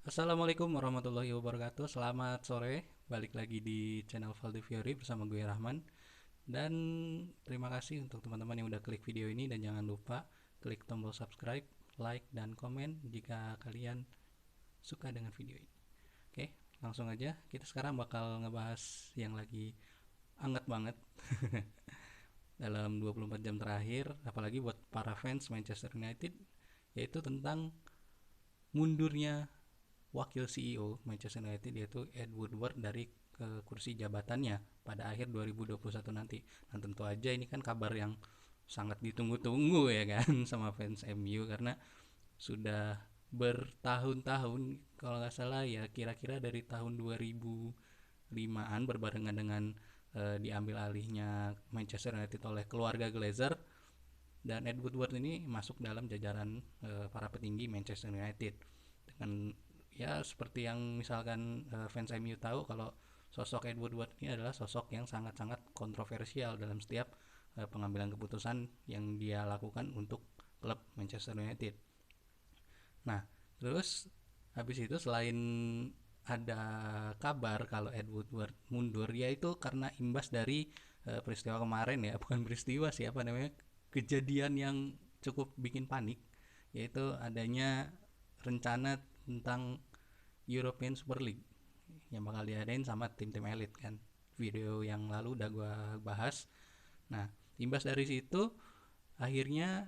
Assalamualaikum warahmatullahi wabarakatuh. Selamat sore. Balik lagi di channel Valdi Fiori bersama gue Rahman. Dan terima kasih untuk teman-teman yang udah klik video ini dan jangan lupa klik tombol subscribe, like dan komen jika kalian suka dengan video ini. Oke, langsung aja. Kita sekarang bakal ngebahas yang lagi anget banget dalam 24 jam terakhir, apalagi buat para fans Manchester United, yaitu tentang mundurnya wakil CEO Manchester United yaitu Ed Woodward dari kursi jabatannya pada akhir 2021 nanti. Dan tentu aja ini kan kabar yang sangat ditunggu-tunggu ya kan sama fans MU karena sudah bertahun-tahun, kalau nggak salah ya kira-kira dari tahun 2005-an berbarengan dengan diambil alihnya Manchester United oleh keluarga Glazer, dan Ed Woodward ini masuk dalam jajaran para petinggi Manchester United dengan ya seperti yang misalkan fans MU tahu kalau sosok Ed Woodward ini adalah sosok yang sangat-sangat kontroversial dalam setiap pengambilan keputusan yang dia lakukan untuk klub Manchester United. Nah, terus habis itu selain ada kabar kalau Ed Woodward mundur, yaitu karena imbas dari peristiwa kemarin ya, bukan peristiwa sih apa namanya, kejadian yang cukup bikin panik, yaitu adanya rencana tentang European Super League yang bakal diadain sama tim-tim elit kan. Video yang lalu udah gue bahas. Nah, imbas dari situ akhirnya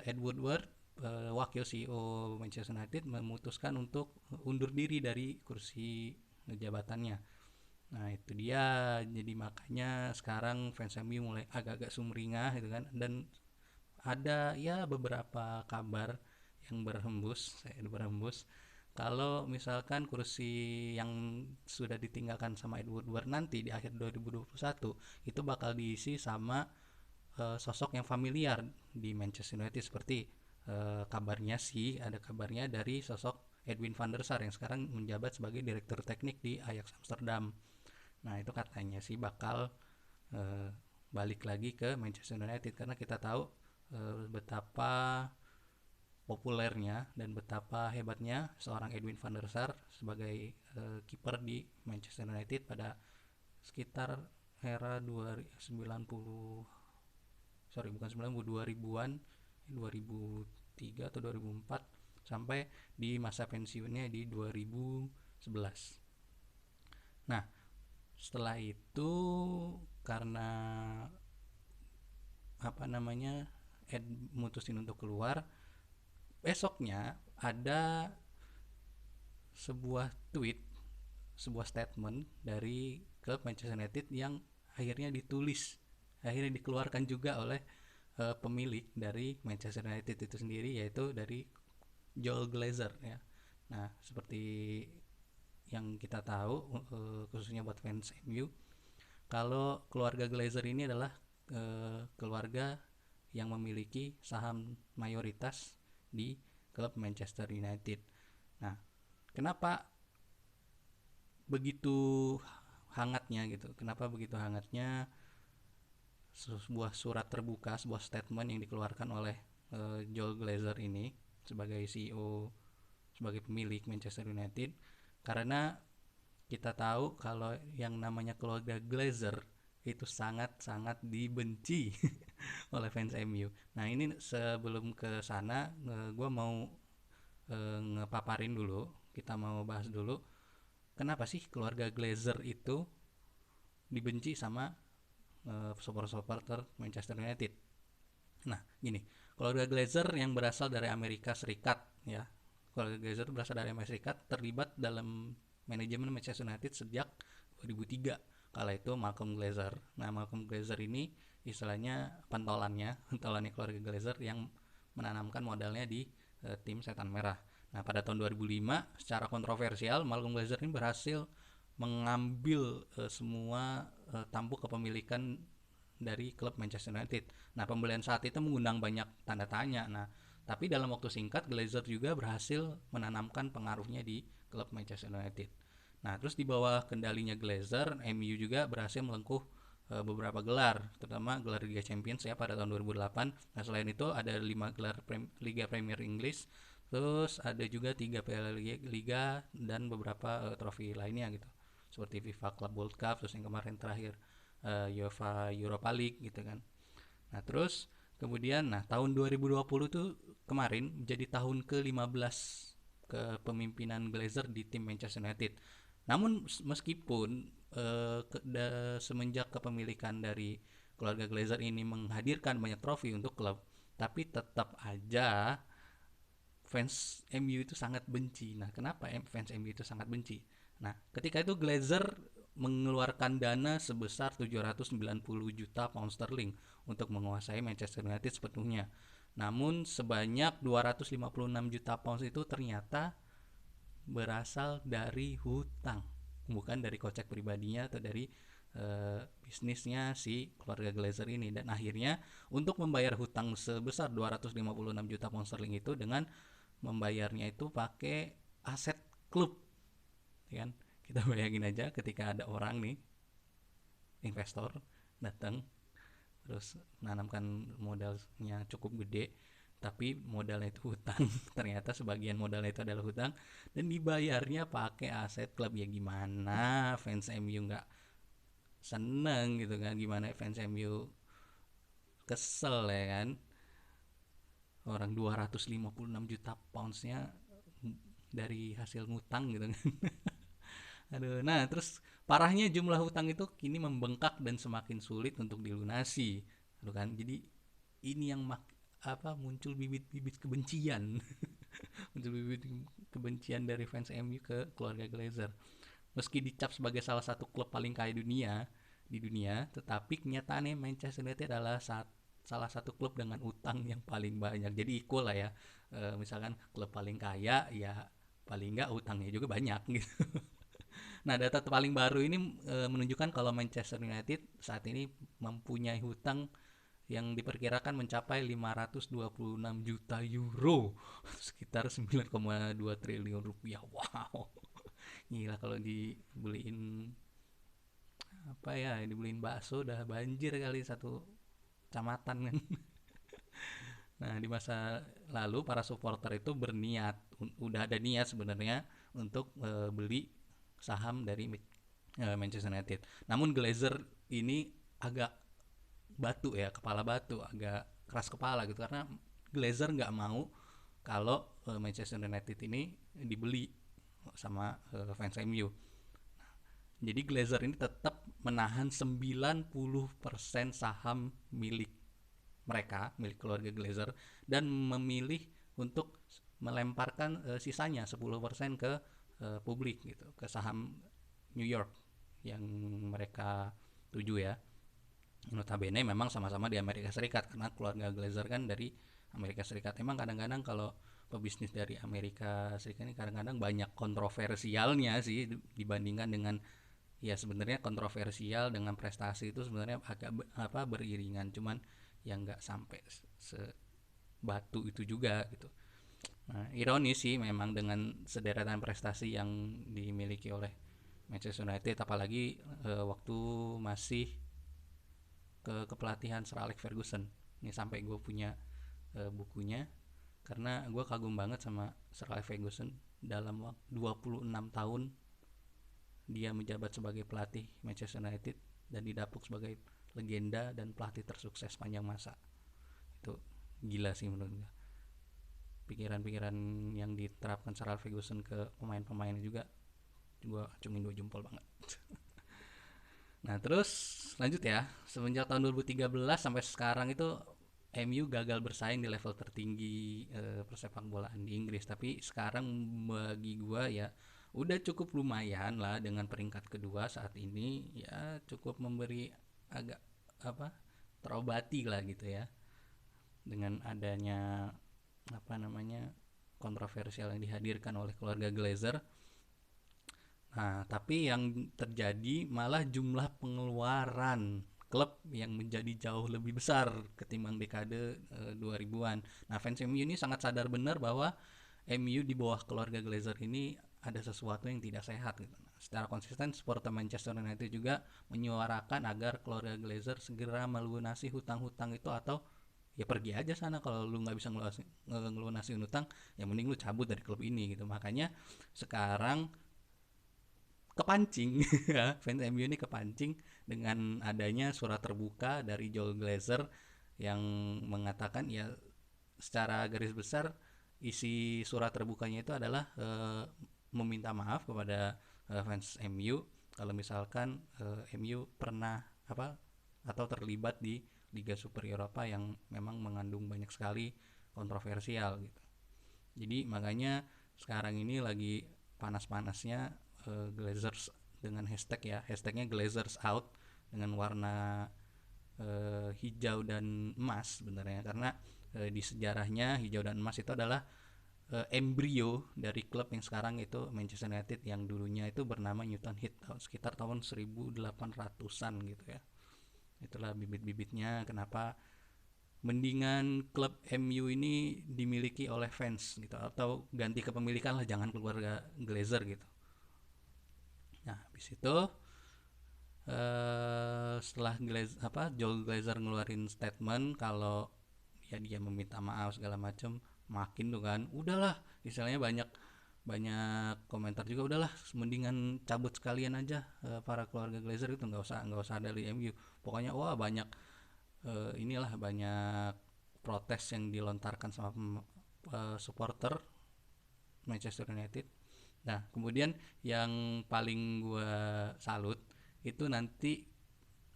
Ed Woodward, wakil CEO Manchester United, memutuskan untuk undur diri dari kursi jabatannya. Nah itu dia, jadi makanya sekarang fans MU mulai agak-agak sumringah gitu kan, dan ada ya beberapa kabar yang berhembus kalau misalkan kursi yang sudah ditinggalkan sama Ed Woodward nanti di akhir 2021 itu bakal diisi sama sosok yang familiar di Manchester United, seperti kabarnya sih, ada kabarnya dari sosok Edwin van der Sar yang sekarang menjabat sebagai direktur teknik di Ajax Amsterdam. Nah itu katanya sih bakal uh, balik lagi ke Manchester United karena kita tahu betapa populernya dan betapa hebatnya seorang Edwin van der Sar sebagai kiper di Manchester United pada sekitar era 90, sorry bukan 90, 2000-an, 2003 atau 2004 sampai di masa pensiunnya di 2011. Nah, setelah itu karena apa namanya, Ed mutusin untuk keluar, besoknya ada sebuah tweet, sebuah statement dari klub Manchester United yang akhirnya dikeluarkan juga oleh pemilik dari Manchester United itu sendiri, yaitu dari Joel Glazer ya. Nah, seperti yang kita tahu, khususnya buat fans MU, kalau keluarga Glazer ini adalah keluarga yang memiliki saham mayoritas di klub Manchester United. Nah, kenapa begitu hangatnya gitu? Kenapa begitu hangatnya sebuah surat terbuka, sebuah statement yang dikeluarkan oleh Joel Glazer ini sebagai CEO, sebagai pemilik Manchester United? Karena kita tahu kalau yang namanya keluarga Glazer itu sangat-sangat dibenci oleh fans MU. Nah ini sebelum ke sana, gue mau ngepaparin dulu, kita mau bahas dulu kenapa sih keluarga Glazer itu dibenci sama supporter Manchester United. Nah gini, keluarga Glazer yang berasal dari Amerika Serikat ya, keluarga Glazer berasal dari Amerika Serikat, terlibat dalam manajemen Manchester United sejak 2003. Kala itu Malcolm Glazer. Nah Malcolm Glazer ini istilahnya pentolannya keluarga Glazer yang menanamkan modalnya di tim Setan Merah. Nah pada tahun 2005 secara kontroversial Malcolm Glazer ini berhasil mengambil semua tampuk kepemilikan dari klub Manchester United. Nah pembelian saat itu mengundang banyak tanda tanya. Nah tapi dalam waktu singkat Glazer juga berhasil menanamkan pengaruhnya di klub Manchester United. Nah terus di bawah kendalinya Glazer, MU juga berhasil melengkuh beberapa gelar, terutama gelar Liga Champions ya pada tahun 2008. Nah selain itu ada 5 gelar Liga Premier Inggris, Terus ada juga 3 Piala Liga dan beberapa trofi lainnya gitu. Seperti FIFA Club World Cup, terus yang kemarin terakhir UEFA Europa League gitu kan. Nah, terus kemudian tahun 2020 tuh kemarin jadi tahun ke-15 kepemimpinan Glazer di tim Manchester United. Namun meskipun semenjak kepemilikan dari keluarga Glazer ini menghadirkan banyak trofi untuk klub, tapi tetap aja fans MU itu sangat benci. Nah, kenapa fans MU itu sangat benci? Nah, ketika itu Glazer mengeluarkan dana sebesar 790 juta pound sterling untuk menguasai Manchester United sepenuhnya. Namun sebanyak 256 juta pound itu ternyata berasal dari hutang, bukan dari kocek pribadinya atau dari bisnisnya si keluarga Glazer ini. Dan akhirnya untuk membayar hutang sebesar 256 juta pound sterling itu dengan membayarnya itu pakai aset klub, ya kan? Kita bayangin aja ketika ada orang nih, investor datang terus menanamkan modalnya cukup gede, tapi modalnya itu hutang. Ternyata sebagian modalnya itu adalah hutang dan dibayarnya pakai aset klub. Ya gimana fans MU nggak seneng gitu kan, gimana fans MU kesel ya kan, orang 256 juta poundsnya dari hasil ngutang gitu kan. Aduh, nah terus parahnya jumlah hutang itu kini membengkak dan semakin sulit untuk dilunasi. Aduh kan, jadi ini yang muncul bibit-bibit kebencian, muncul bibit kebencian dari fans MU ke keluarga Glazer. Meski dicap sebagai salah satu klub paling kaya di dunia, tetapi kenyataannya Manchester United adalah salah satu klub dengan utang yang paling banyak. Jadi equal lah ya. Misalkan klub paling kaya ya paling nggak utangnya juga banyak gitu. Nah, data paling baru ini menunjukkan kalau Manchester United saat ini mempunyai hutang yang diperkirakan mencapai 526 juta euro, sekitar 9,2 triliun rupiah. Wow, gila kalau dibeliin dibeliin bakso udah banjir kali satu kecamatan kan. Nah, di masa lalu para supporter itu berniat, udah ada niat sebenarnya untuk beli saham dari Manchester United. Namun Glazer ini agak kepala batu, agak keras kepala gitu, karena Glazer nggak mau kalau Manchester United ini dibeli sama fans MU. Jadi Glazer ini tetap menahan 90% saham milik mereka, milik keluarga Glazer, dan memilih untuk melemparkan sisanya 10% ke publik gitu, ke saham New York yang mereka tuju ya. Notabene memang sama-sama di Amerika Serikat, karena keluarga Glazer kan dari Amerika Serikat. Emang kadang-kadang kalau pebisnis dari Amerika Serikat ini kadang-kadang banyak kontroversialnya sih dibandingkan dengan, ya sebenarnya kontroversial dengan prestasi itu sebenarnya agak beriringan, cuman yang nggak sampai sebatu itu juga gitu. Nah, ironis sih memang dengan sederetan prestasi yang dimiliki oleh Manchester United, apalagi waktu masih kepelatihan Sir Alex Ferguson. Ini sampai gue punya bukunya, karena gue kagum banget sama Sir Alex Ferguson. Dalam 26 tahun dia menjabat sebagai pelatih Manchester United dan didapuk sebagai legenda dan pelatih tersukses sepanjang masa. Itu gila sih menurut gue. Pikiran-pikiran yang diterapkan Sir Alex Ferguson ke pemain-pemainnya juga gue acungin 2 jempol banget. Nah, terus lanjut ya. Semenjak tahun 2013 sampai sekarang itu MU gagal bersaing di level tertinggi persepak bolaan di Inggris. Tapi sekarang bagi gua ya udah cukup lumayan lah dengan peringkat kedua saat ini, ya cukup memberi agak terobati lah gitu ya. Dengan adanya kontroversial yang dihadirkan oleh keluarga Glazer. Nah, tapi yang terjadi malah jumlah pengeluaran klub yang menjadi jauh lebih besar ketimbang dekade 2000-an. Nah, fans MU ini sangat sadar benar bahwa MU di bawah keluarga Glazer ini ada sesuatu yang tidak sehat gitu. Nah, secara konsisten supporter Manchester United juga menyuarakan agar keluarga Glazer segera melunasi hutang-hutang itu atau ya pergi aja sana. Kalau lu nggak bisa ngelunasin utang, ya mending lu cabut dari klub ini gitu. Makanya sekarang kepancing ya, fans MU ini kepancing dengan adanya surat terbuka dari Joel Glazer yang mengatakan ya, secara garis besar isi surat terbukanya itu adalah meminta maaf kepada fans MU kalau misalkan MU pernah apa atau terlibat di Liga Super Eropa yang memang mengandung banyak sekali kontroversial gitu. Jadi makanya sekarang ini lagi panas-panasnya Glazers dengan hashtag ya, hashtagnya Glazers out dengan warna hijau dan emas sebenarnya, karena di sejarahnya hijau dan emas itu adalah embrio dari klub yang sekarang itu Manchester United, yang dulunya itu bernama Newton Heath sekitar tahun 1800-an gitu ya. Itulah bibit-bibitnya kenapa mendingan klub MU ini dimiliki oleh fans gitu, atau ganti kepemilikan lah, jangan keluarga Glazer gitu. Nah, habis itu setelah Joel Glazer ngeluarin statement kalau ya dia meminta maaf segala macem, makin tuh kan udahlah, istilahnya banyak banyak komentar juga, udahlah mendingan cabut sekalian aja para keluarga Glazer itu, nggak usah ada di MU. Pokoknya wah banyak inilah banyak protes yang dilontarkan sama supporter Manchester United. Nah, kemudian yang paling gue salut itu nanti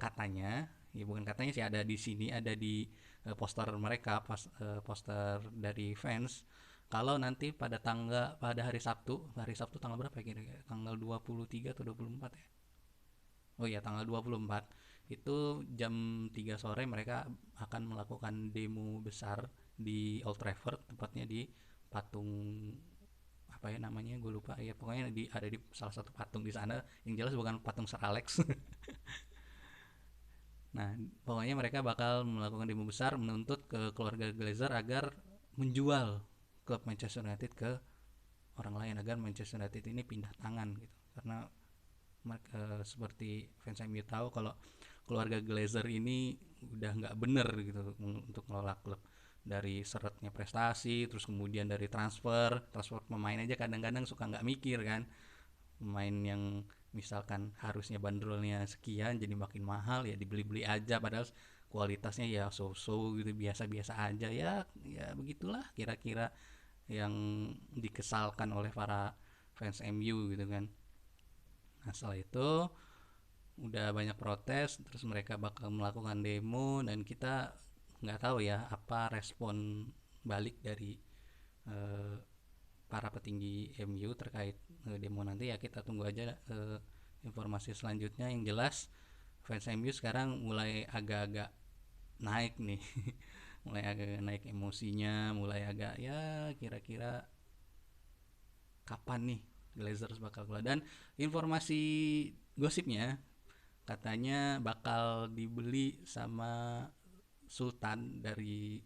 katanya, ya bukan katanya sih, ada di sini, ada di poster mereka, poster dari fans, kalau nanti pada hari Sabtu tanggal berapa ya kira-kira? Tanggal 23 atau 24 ya? Oh iya, tanggal 24 itu jam 3 sore mereka akan melakukan demo besar di Old Trafford, tepatnya di patung apa ya namanya, gue lupa ya, pokoknya ada di salah satu patung di sana, yang jelas bukan patung Sir Alex. Nah, pokoknya mereka bakal melakukan demo besar menuntut ke keluarga Glazer agar menjual klub Manchester United ke orang lain, agar Manchester United ini pindah tangan gitu. Karena seperti fans MU tahu kalau keluarga Glazer ini udah nggak bener gitu untuk ngelola klub, dari seretnya prestasi, terus kemudian dari transfer pemain aja kadang-kadang suka nggak mikir kan, pemain yang misalkan harusnya bandrolnya sekian jadi makin mahal, ya dibeli-beli aja padahal kualitasnya ya so-so gitu, biasa-biasa aja ya. Ya begitulah kira-kira yang dikesalkan oleh para fans MU gitu kan. Nah, setelah itu udah banyak protes, terus mereka bakal melakukan demo, dan kita nggak tahu ya apa respon balik dari eh, para petinggi MU terkait demo nanti. Ya kita tunggu aja informasi selanjutnya. Yang jelas fans MU sekarang mulai agak-agak naik nih, mulai agak naik emosinya, mulai agak ya kira-kira kapan nih Glazers bakal keluar. Dan informasi gosipnya katanya bakal dibeli sama Sultan dari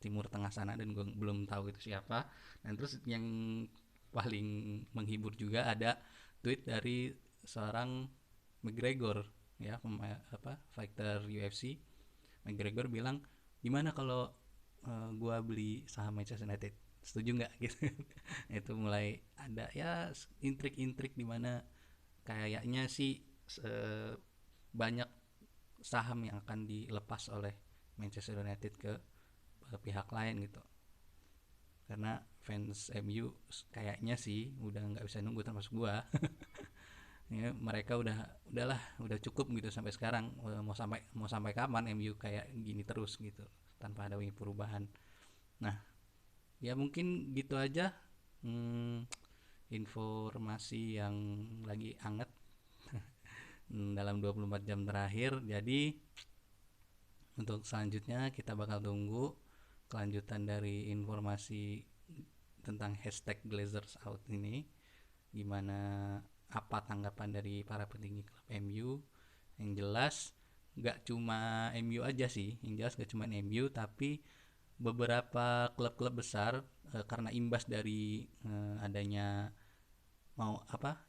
Timur Tengah sana, dan gue belum tahu itu siapa. Dan terus yang paling menghibur juga ada tweet dari seorang McGregor ya, fighter UFC. McGregor bilang, gimana kalau gue beli saham Manchester United, setuju nggak gitu. Itu mulai ada ya intrik-intrik di mana kayaknya sih banyak saham yang akan dilepas oleh Manchester United ke pihak lain gitu, karena fans MU kayaknya sih udah nggak bisa nunggu, termasuk gua. Ya, mereka udah cukup gitu sampai sekarang. Mau sampai kapan MU kayak gini terus gitu tanpa ada perubahan. Nah, ya mungkin gitu aja informasi yang lagi anget dalam 24 jam terakhir. Jadi untuk selanjutnya kita bakal tunggu kelanjutan dari informasi tentang hashtag Glazers out ini, gimana, apa tanggapan dari para petinggi klub MU. Yang jelas gak cuma MU aja sih, yang jelas gak cuma MU, tapi beberapa klub-klub besar karena imbas dari adanya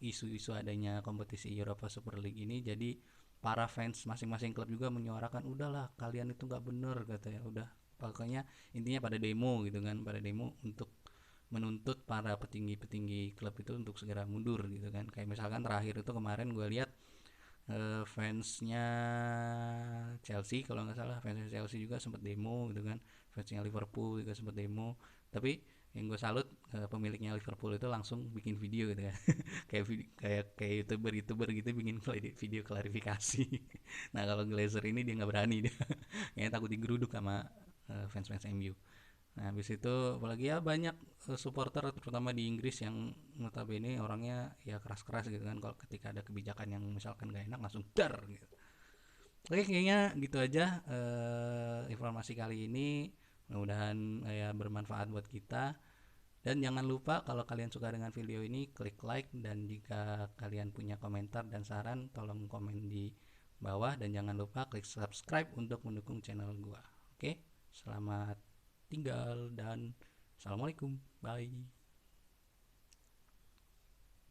isu-isu adanya kompetisi Europa Super League ini, jadi para fans masing-masing klub juga menyuarakan, udahlah kalian itu nggak bener katanya, udah pokoknya intinya pada demo gitu kan, pada demo untuk menuntut para petinggi-petinggi klub itu untuk segera mundur gitu kan. Kayak misalkan terakhir itu kemarin gue lihat fansnya Chelsea kalau nggak salah, fansnya Chelsea juga sempat demo gitu kan, fansnya Liverpool juga sempat demo. Tapi yang gue salut, pemiliknya Liverpool itu langsung bikin video gitu ya. Kayak youtuber gitu bikin video klarifikasi. Nah kalau Glazer ini dia nggak berani, dia kayaknya takut digeruduk sama fans-fans MU. Nah, habis itu apalagi ya banyak supporter terutama di Inggris yang notabene orangnya ya keras-keras gitu kan, kalau ketika ada kebijakan yang misalkan gak enak langsung dar gitu. Oke, kayaknya gitu aja informasi kali ini. Mudah-mudahan ya bermanfaat buat kita. Dan jangan lupa kalau kalian suka dengan video ini, klik like, dan jika kalian punya komentar dan saran, tolong komen di bawah, dan jangan lupa klik subscribe untuk mendukung channel gua. Oke, selamat tinggal dan assalamualaikum. Bye.